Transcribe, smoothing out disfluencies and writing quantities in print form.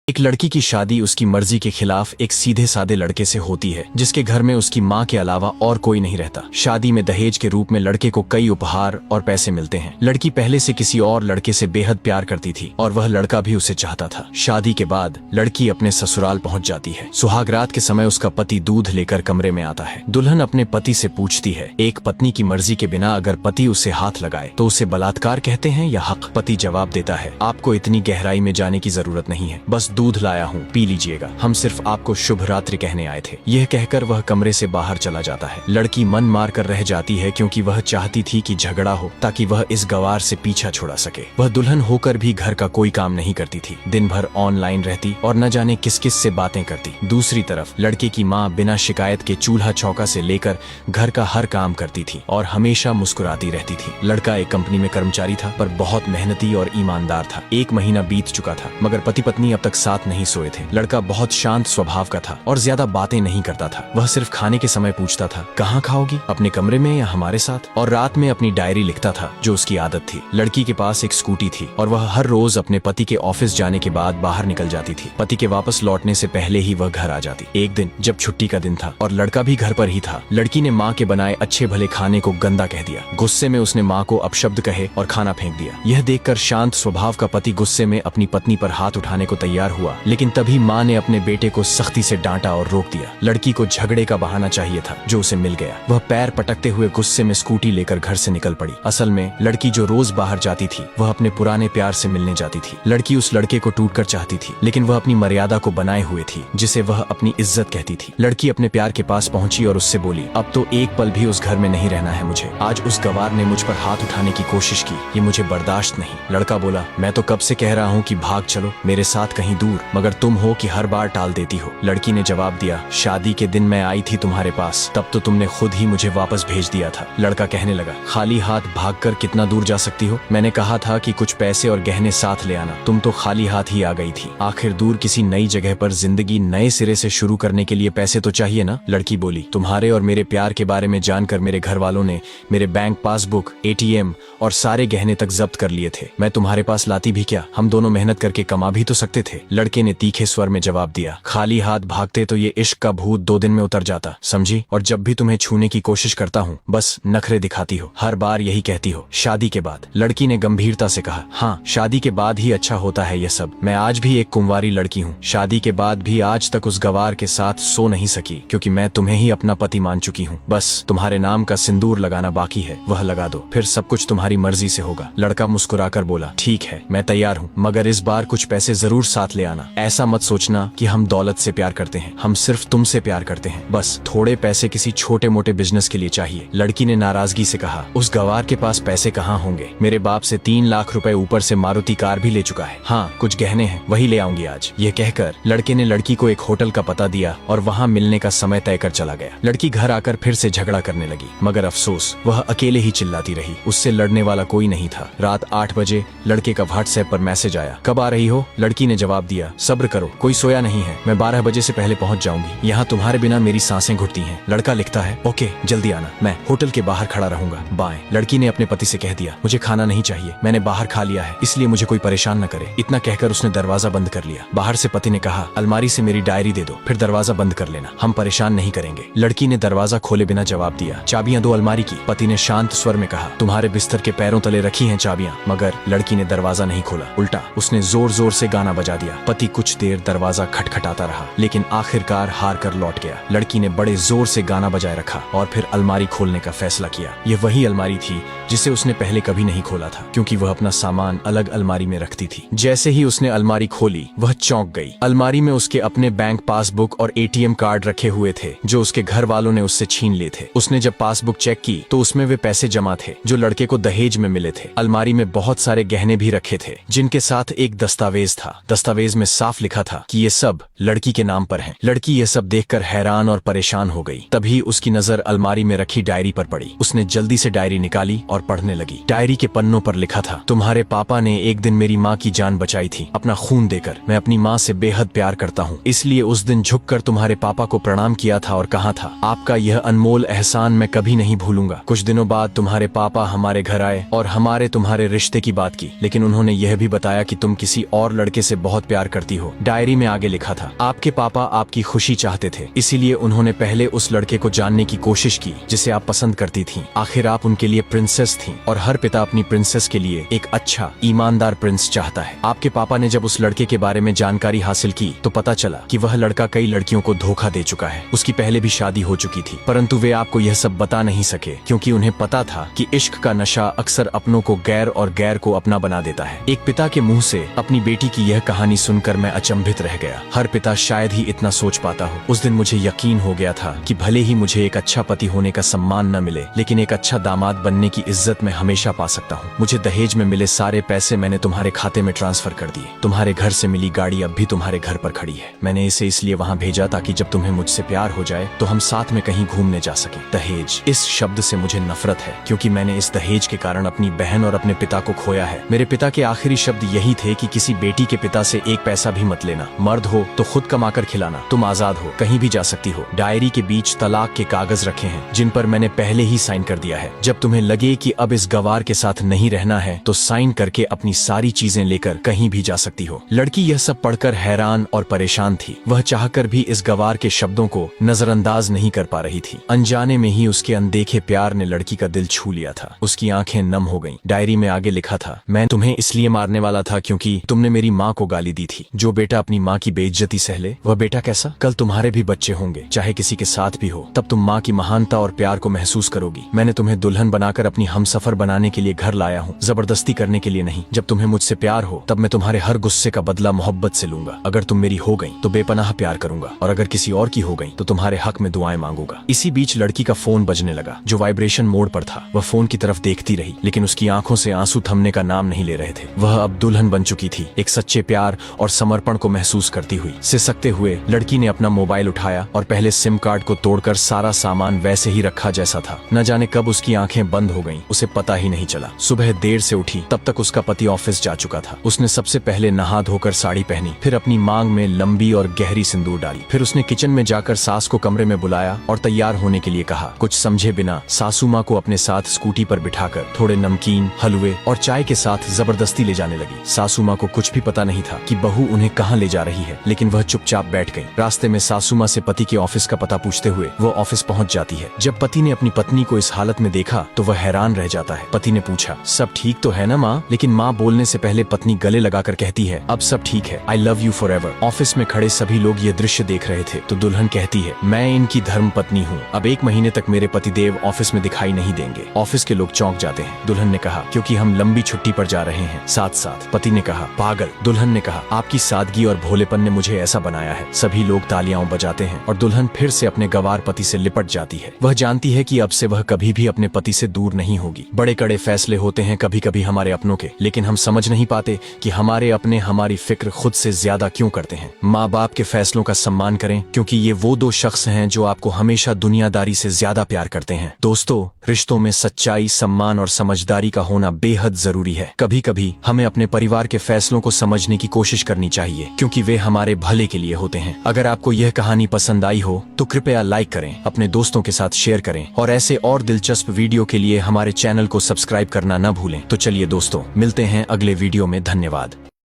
एक लड़की की शादी उसकी मर्जी के खिलाफ एक सीधे सादे लड़के से होती है जिसके घर में उसकी माँ के अलावा और कोई नहीं रहता। शादी में दहेज के रूप में लड़के को कई उपहार और पैसे मिलते हैं। लड़की पहले से किसी और लड़के से बेहद प्यार करती थी और वह लड़का भी उसे चाहता था। शादी के बाद लड़की अपने ससुराल पहुंच जाती है। सुहागरात के समय उसका पति दूध लेकर कमरे में आता है। दुल्हन अपने पति से पूछती है, एक पत्नी की मर्जी के बिना अगर पति उसे हाथ लगाए तो उसे बलात्कार कहते हैं या हक? पति जवाब देता है, आपको इतनी गहराई में जाने की जरूरत नहीं है, बस दूध लाया हूँ, पी लीजिएगा, हम सिर्फ आपको शुभ रात्रि कहने आए थे। यह कहकर वह कमरे से बाहर चला जाता है। लड़की मन मार कर रह जाती है क्योंकि वह चाहती थी कि झगड़ा हो ताकि वह इस गवार से पीछा छुड़ा सके। वह दुल्हन होकर भी घर का कोई काम नहीं करती थी, दिन भर ऑनलाइन रहती और न जाने किस किस से बातें करती। दूसरी तरफ लड़के की माँ बिना शिकायत के चूल्हा चौका से लेकर घर का हर काम करती थी और हमेशा मुस्कुराती रहती थी। लड़का एक कंपनी में कर्मचारी था पर बहुत मेहनती और ईमानदार था। 1 महीना बीत चुका था मगर पति पत्नी अब तक साथ नहीं सोए थे। लड़का बहुत शांत स्वभाव का था और ज्यादा बातें नहीं करता था। वह सिर्फ खाने के समय पूछता था, कहाँ खाओगी, अपने कमरे में या हमारे साथ? और रात में अपनी डायरी लिखता था जो उसकी आदत थी। लड़की के पास एक स्कूटी थी और वह हर रोज अपने पति के ऑफिस जाने के बाद बाहर निकल जाती थी। पति के वापस लौटने से पहले ही वह घर आ जाती। एक दिन जब छुट्टी का दिन था और लड़का भी घर पर ही था, लड़की ने माँ के बनाए अच्छे भले खाने को गंदा कह दिया। गुस्से में उसने माँ को अपशब्द कहे और खाना फेंक दिया। यह देखकर शांत स्वभाव का पति गुस्से में अपनी पत्नी पर हाथ उठाने को तैयार हुआ, लेकिन तभी माँ ने अपने बेटे को सख्ती से डांटा और रोक दिया। लड़की को झगड़े का बहाना चाहिए था जो उसे मिल गया। वह पैर पटकते हुए गुस्से में स्कूटी लेकर घर से निकल पड़ी। असल में लड़की जो रोज बाहर जाती थी वह अपने पुराने प्यार से मिलने जाती थी। लड़की उस लड़के को टूटकर चाहती थी लेकिन वह अपनी मर्यादा को बनाए हुए थी जिसे वह अपनी इज्जत कहती थी। लड़की अपने प्यार के पास पहुंची और उससे बोली, अब तो एक पल भी उस घर में नहीं रहना है मुझे। आज उस गवार ने मुझ पर हाथ उठाने की कोशिश की, ये मुझे बर्दाश्त नहीं। लड़का बोला, मैं तो कब से कह रहा हूँ कि भाग चलो मेरे साथ कहीं दूर, मगर तुम हो कि हर बार टाल देती हो। लड़की ने जवाब दिया, शादी के दिन मैं आई थी तुम्हारे पास, तब तो तुमने खुद ही मुझे वापस भेज दिया था। लड़का कहने लगा, खाली हाथ भागकर कितना दूर जा सकती हो? मैंने कहा था कि कुछ पैसे और गहने साथ ले आना, तुम तो खाली हाथ ही आ गई थी। आखिर दूर किसी नई जगह पर जिंदगी नए सिरे से शुरू करने के लिए पैसे तो चाहिए ना? लड़की बोली, तुम्हारे और मेरे प्यार के बारे में जानकर मेरे घर वालों ने मेरे बैंक पासबुक, ATM और सारे गहने तक जब्त कर लिए थे। मैं तुम्हारे पास लाती भी क्या? हम दोनों मेहनत करके कमा भी तो सकते थे। लड़के ने तीखे स्वर में जवाब दिया, खाली हाथ भागते तो ये इश्क का भूत 2 दिन में उतर जाता, समझी? और जब भी तुम्हें छूने की कोशिश करता हूँ बस नखरे दिखाती हो, हर बार यही कहती हो। शादी के बाद? लड़की ने गंभीरता से कहा, हाँ, शादी के बाद ही अच्छा होता है ये सब। मैं आज भी एक कुंवारी लड़की हूँ। शादी के बाद भी आज तक उस गवार के साथ सो नहीं सकी क्योंकि मैं तुम्हें ही अपना पति मान चुकी हूँ। बस तुम्हारे नाम का सिंदूर लगाना बाकी है, वह लगा दो, फिर सब कुछ तुम्हारी मर्जी से होगा। लड़का मुस्कुराकर बोला, ठीक है, मैं तैयार हूँ, मगर इस बार कुछ पैसे जरूर साथ ले आना। ऐसा मत सोचना कि हम दौलत से प्यार करते हैं, हम सिर्फ तुमसे प्यार करते हैं। बस थोड़े पैसे किसी छोटे मोटे बिजनेस के लिए चाहिए। लड़की ने नाराजगी से कहा, उस गवार के पास पैसे कहाँ होंगे? मेरे बाप से 3 लाख रुपए ऊपर से मारुति कार भी ले चुका है। हाँ, कुछ गहने हैं, वही ले आऊंगी आज। यह कहकर लड़के ने लड़की को एक होटल का पता दिया और वहाँ मिलने का समय तय कर चला गया। लड़की घर आकर फिर से झगड़ा करने लगी मगर अफसोस वह अकेले ही चिल्लाती रही, उससे लड़ने वाला कोई नहीं था। रात 8 बजे लड़के का व्हाट्सएप पर मैसेज आया, कब आ रही हो? लड़की ने जवाब दिया, सब्र करो, कोई सोया नहीं है, मैं 12 बजे से पहले पहुंच जाऊंगी। यहाँ तुम्हारे बिना मेरी सांसें घुटती हैं। लड़का लिखता है, ओके, जल्दी आना, मैं होटल के बाहर खड़ा रहूंगा, बाय। लड़की ने अपने पति से कह दिया, मुझे खाना नहीं चाहिए, मैंने बाहर खा लिया है, इसलिए मुझे कोई परेशान न करे। इतना कहकर उसने दरवाजा बंद कर लिया। बाहर से पति ने कहा, अलमारी से मेरी डायरी दे दो, फिर दरवाजा बंद कर लेना, हम परेशान नहीं करेंगे। लड़की ने दरवाजा खोले बिना जवाब दिया, चाबियां दो अलमारी की। पति ने शांत स्वर में कहा, तुम्हारे बिस्तर के पैरों तले रखी हैं चाबियां। मगर लड़की ने दरवाजा नहीं खोला, उल्टा उसने जोर जोर से गाना बजा दिया। पति कुछ देर दरवाजा खटखटाता रहा लेकिन आखिरकार हार कर लौट गया। लड़की ने बड़े जोर से गाना बजाए रखा और फिर अलमारी खोलने का फैसला किया। यह वही अलमारी थी जिसे उसने पहले कभी नहीं खोला था क्योंकि वह अपना सामान अलग अलमारी में रखती थी। जैसे ही उसने अलमारी खोली वह चौंक गई। अलमारी में उसके अपने बैंक पासबुक और ATM कार्ड रखे हुए थे जो उसके घर वालों ने उससे छीन लिए थे। उसने जब पासबुक चेक की तो उसमें वे पैसे जमा थे जो लड़के को दहेज में मिले थे। अलमारी में बहुत सारे गहने भी रखे थे जिनके साथ एक दस्तावेज था। दस्तावेज में साफ लिखा था कि ये सब लड़की के नाम पर हैं। लड़की ये सब देखकर हैरान और परेशान हो गई। तभी उसकी नजर अलमारी में रखी डायरी पर पड़ी। उसने जल्दी से डायरी निकाली और पढ़ने लगी। डायरी के पन्नों पर लिखा था, तुम्हारे पापा ने एक दिन मेरी माँ की जान बचाई थी अपना खून देकर। मैं अपनी माँ से बेहद प्यार करता हूँ, इसलिए उस दिन झुककर तुम्हारे पापा को प्रणाम किया था और कहा था, आपका यह अनमोल एहसान मैं कभी नहीं भूलूंगा। कुछ दिनों बाद तुम्हारे पापा हमारे घर आए और हमारे तुम्हारे रिश्ते की बात की, लेकिन उन्होंने यह भी बताया कि तुम किसी और लड़के से बहुत प्यार प्यार करती हो। डायरी में आगे लिखा था, आपके पापा आपकी खुशी चाहते थे, इसीलिए उन्होंने पहले उस लड़के को जानने की कोशिश की जिसे आप पसंद करती थीं। आखिर आप उनके लिए प्रिंसेस थीं और हर पिता अपनी प्रिंसेस के लिए एक अच्छा ईमानदार प्रिंस चाहता है। आपके पापा ने जब उस लड़के के बारे में जानकारी हासिल की तो पता चला कि वह लड़का कई लड़कियों को धोखा दे चुका है। उसकी पहले भी शादी हो चुकी थी, परंतु वे आपको यह सब बता नहीं सके क्योंकि उन्हें पता था कि इश्क का नशा अक्सर अपनों को गैर और गैर को अपना बना देता है। एक पिता के मुंह से अपनी बेटी की यह कहानी सुनकर मैं अचंभित रह गया। हर पिता शायद ही इतना सोच पाता हो। उस दिन मुझे यकीन हो गया था कि भले ही मुझे एक अच्छा पति होने का सम्मान न मिले, लेकिन एक अच्छा दामाद बनने की इज्जत मैं हमेशा पा सकता हूँ। मुझे दहेज में मिले सारे पैसे मैंने तुम्हारे खाते में ट्रांसफर कर दिए। तुम्हारे घर से मिली गाड़ी अब भी तुम्हारे घर पर खड़ी है। मैंने इसे इसलिए वहाँ भेजा ताकि जब तुम्हें मुझसे प्यार हो जाए तो हम साथ में कहीं घूमने जा सके। दहेज, इस शब्द से मुझे नफरत है क्योंकि मैंने इस दहेज के कारण अपनी बहन और अपने पिता को खोया है। मेरे पिता के आखिरी शब्द यही थे कि किसी बेटी के पिता से एक पैसा भी मत लेना। मर्द हो तो खुद कमाकर खिलाना। तुम आजाद हो, कहीं भी जा सकती हो। डायरी के बीच तलाक के कागज रखे हैं जिन पर मैंने पहले ही साइन कर दिया है। जब तुम्हें लगे कि अब इस गवार के साथ नहीं रहना है तो साइन करके अपनी सारी चीजें लेकर कहीं भी जा सकती हो। लड़की यह सब पढ़कर हैरान और परेशान थी। वह चाहकर भी इस गवार के शब्दों को नजरअंदाज नहीं कर पा रही थी। अनजाने में ही उसके अनदेखे प्यार ने लड़की का दिल छू लिया था। उसकी आंखें नम हो गईं। डायरी में आगे लिखा था, मैं तुम्हें इसलिए मारने वाला था क्योंकि तुमने मेरी माँ को गाली दी थी। जो बेटा अपनी माँ की बेइज्जती सह ले वह बेटा कैसा? कल तुम्हारे भी बच्चे होंगे, चाहे किसी के साथ भी हो। तब तुम माँ की महानता और प्यार को महसूस करोगी। मैंने तुम्हें दुल्हन बनाकर अपनी हमसफर बनाने के लिए घर लाया हूँ, जबरदस्ती करने के लिए नहीं। जब तुम्हें मुझसे प्यार हो तब मैं तुम्हारे हर गुस्से का बदला मोहब्बत से लूंगा। अगर तुम मेरी हो गई तो बेपनाह प्यार करूंगा और अगर किसी और की हो गई तो तुम्हारे हक में दुआएं मांगूंगा। इसी बीच लड़की का फोन बजने लगा जो वाइब्रेशन मोड पर था। वह फोन की तरफ देखती रही लेकिन उसकी आंखों से आंसू थमने का नाम नहीं ले रहे थे। वह अब दुल्हन बन चुकी थी। एक सच्चे प्यार और समर्पण को महसूस करती हुई सिसकते हुए लड़की ने अपना मोबाइल उठाया और पहले सिम कार्ड को तोड़कर सारा सामान वैसे ही रखा जैसा था। न जाने कब उसकी आंखें बंद हो गईं, उसे पता ही नहीं चला। सुबह देर से उठी, तब तक उसका पति ऑफिस जा चुका था। उसने सबसे पहले नहा धोकर साड़ी पहनी, फिर अपनी मांग में लंबी और गहरी सिंदूर डाली। फिर उसने किचन में जाकर सास को कमरे में बुलाया और तैयार होने के लिए कहा। कुछ समझे बिना सासू माँ को अपने साथ स्कूटी पर बिठाकर थोड़े नमकीन, हलवे और चाय के साथ जबरदस्ती ले जाने लगी। सासू माँ को कुछ भी पता नहीं था कि बहू उन्हें कहाँ ले जा रही है, लेकिन वह चुपचाप बैठ गई। रास्ते में सासू माँ से पति के ऑफिस का पता पूछते हुए वो ऑफिस पहुँच जाती है। जब पति ने अपनी पत्नी को इस हालत में देखा तो वह हैरान रह जाता है। पति ने पूछा, सब ठीक तो है ना माँ? लेकिन माँ बोलने से पहले पत्नी गले लगाकर कहती है, अब सब ठीक है, I love you for ever. Office में खड़े सभी लोग ये दृश्य देख रहे थे तो दुल्हन कहती है, मैं इनकी धर्म पत्नी हूँ। अब 1 महीने तक मेरे पतिदेव ऑफिस में दिखाई नहीं देंगे। ऑफिस के लोग चौंक जाते हैं। दुल्हन ने कहा, क्योंकि हम लंबी छुट्टी पर जा रहे हैं साथ साथ। पति ने कहा, पागल। दुल्हन ने कहा, आपकी सादगी और भोलेपन ने मुझे ऐसा बनाया है। सभी लोग तालियां बजाते हैं और दुल्हन फिर से अपने गवार पति से लिपट जाती है। वह जानती है कि अब से वह कभी भी अपने पति से दूर नहीं होगी। बड़े कड़े फैसले होते हैं कभी कभी हमारे अपनों के, लेकिन हम समझ नहीं पाते कि हमारे अपने हमारी फिक्र खुद से ज्यादा क्यों करते हैं। माँ बाप के फैसलों का सम्मान करें क्योंकि ये वो 2 शख्स हैं जो आपको हमेशा दुनियादारी से ज्यादा प्यार करते हैं। दोस्तों, रिश्तों में सच्चाई, सम्मान और समझदारी का होना बेहद जरूरी है। कभी कभी हमें अपने परिवार के फैसलों को समझने की कोशिश करनी चाहिए क्योंकि वे हमारे भले के लिए होते हैं। अगर आपको यह कहानी पसंद आई हो तो कृपया लाइक करें, अपने दोस्तों के साथ शेयर करें और ऐसे और दिलचस्प वीडियो के लिए हमारे चैनल को सब्सक्राइब करना न भूलें। तो चलिए दोस्तों, मिलते हैं अगले वीडियो में। धन्यवाद।